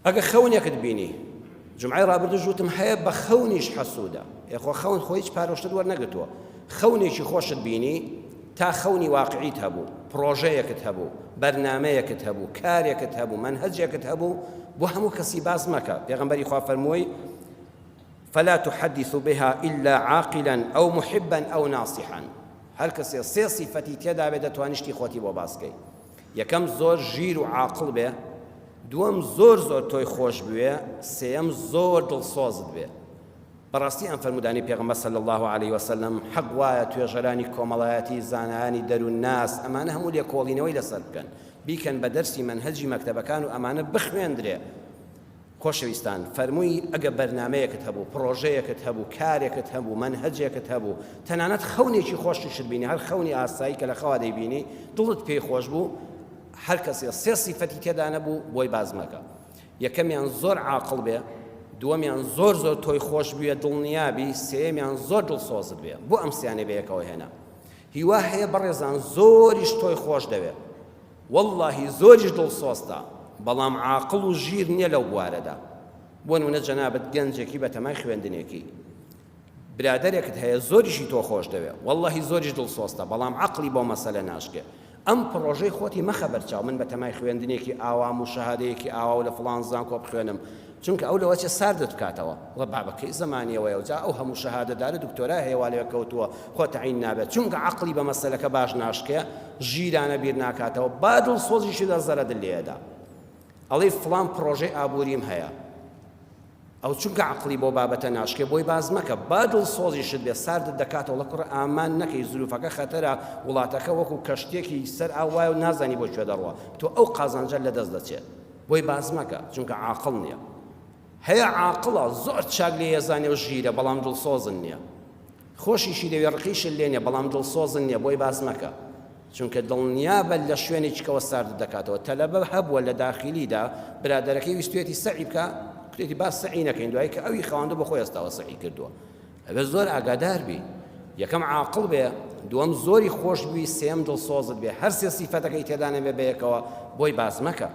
ئەگە خەونێکت بینی جمعەی ڕابردوو ژوتم هەیە بە خەونیش حەسوودە یەخۆ خەون خۆی هیچ پارۆشتت وەرنەگرتووە خەونێکی خۆشت بینی تا خەونی واقعیت هەبوو پرۆژەیەکت هەبوو بەرنامەیەکت هەبوو کارێکت هەبوو منهەجێکت هەبوو بۆ هەموو کەسی باز مەکە پێغەمبەری خوا فەرمووی فلا تحدث بها إلا عاقلا أو محبا أو ناصحا هەر کەسێ سێ سیفەتی تێدا بێ دەتوانیشتی خۆتی بۆ باسکەی یەکەم زۆر ژیر و عاقڵ بێ دووەم زۆر تۆی خۆش بوێ سێەم زۆر دڵسۆزت بێ بەڕاستی ئەم فەرمودانی پێغەمبەر صلی الله عليه وسلم حەق وایە توێژەرانی کۆمەڵایەتی زانایانی دەروون ناس ئەمانە هەموو لێکۆڵینەوەی لەسەر بکەن بیکەن بە دەرسی منهەجی مەکتەبەکان و ئەمانە بخوێندرێ خۆشەویستان فەرمووی ئەگە بەرنامەیەکت هەبوو پرۆژەیەکت هەبوو کارێکت هەبوو منهەجێکت هەبوو تەنانەت خەونێکی خۆشیشت بینی هەر خەونی ئاسایی کە لە خەوا دەیبینی دڵت پێی خۆش بوو هەر کەسێ سێ سیفەتی تێدا نەبوو بۆی باز مەکە یەکەمیان زۆر عاقڵ بێ دووەمیان زۆر تۆی خۆش بووە دڵنیابی سێمیان زۆر دڵسۆزت بێ بۆ ئەم سیانێ بەیەکەوە هێنا هیوا هەیە بەڕێزان زۆریش تۆی خۆش دەوێت واللهی زۆریش دڵسۆزتە بەڵام عاقڵ و ژیر نییە لەو بوارەدا بۆ نمونە جەنابەت گەنجێکی بە تەمای خوێندنێکی برادەرێکت هەیە زۆریشی تۆ خۆش دەوێت واللهی زۆریش دڵسۆزتە بەڵام عەقڵی بۆ مەسەلە ناشکێ ئەم پرۆژەی خۆتی مەخە بەرچاو من بە تەمای خوێندنێکی ئاوام و شەهادەیەکی ئاوا و لە فڵان زان کۆ بخوێنم چونکە ئەو لەوە چێ ساردت بکاتەوە وڵا بابەکەی زەمانیەوەیە و جا ئەو هەموو شەهادەدارە دکتۆرا هەیە لێوە کەوتووە خۆت عین نابێت چونکە عەقڵی بە مەسەلەکە باش ناشکێ ژیرانە بیر ناکاتەوە با دڵسۆزیشی دەزەرە دلێدا ئەڵێ فڵان پرۆژەی ئابووریم هەیە ئەو چونکە عەقڵی بۆ بابەتە ناشکێ بۆی باز مەکە با دڵسۆزیشت بێ ساردت دەکاتەوە لە کوڕ ئامان نەکەی زروفەکە خەتەرە وڵاتەکە وەکو کەشتێکی سەر ئاوایە و نازانی بۆ کوێ دەڕوە تۆ ئەو قازانجە لەدەست دەچێت بۆی باز مەکە چونکە عاقڵ نییە هەیە عاقڵە زۆر چاک لێ ێزانێ و ژیرە بەڵام دڵسۆزن نییە خۆشیشی دەوێ ڕقیشت لێ نییە بەڵام دڵسۆزن نییە بۆی باز مەکە چونکە دڵنیابە لە شوێنێکەوە سارد دەکاتەوە تەلەبە هەبووە لە داخلیدا برادەرەکەی ویستوێتی سەعی بکە کوێتی باس سەعی نەکەین دوای کە ئەوی خەواندە بە خۆی ئێستاوە سەعی کردووە ئەبێ زۆر ئاگادار بی یەکەم عاقڵ بێ دووەم زۆری خۆش بووی سێم دڵسۆزت بێ هەر سێ سیفەتەکەی تێدا نەبێ بەیەکەوە بۆی باز مەکە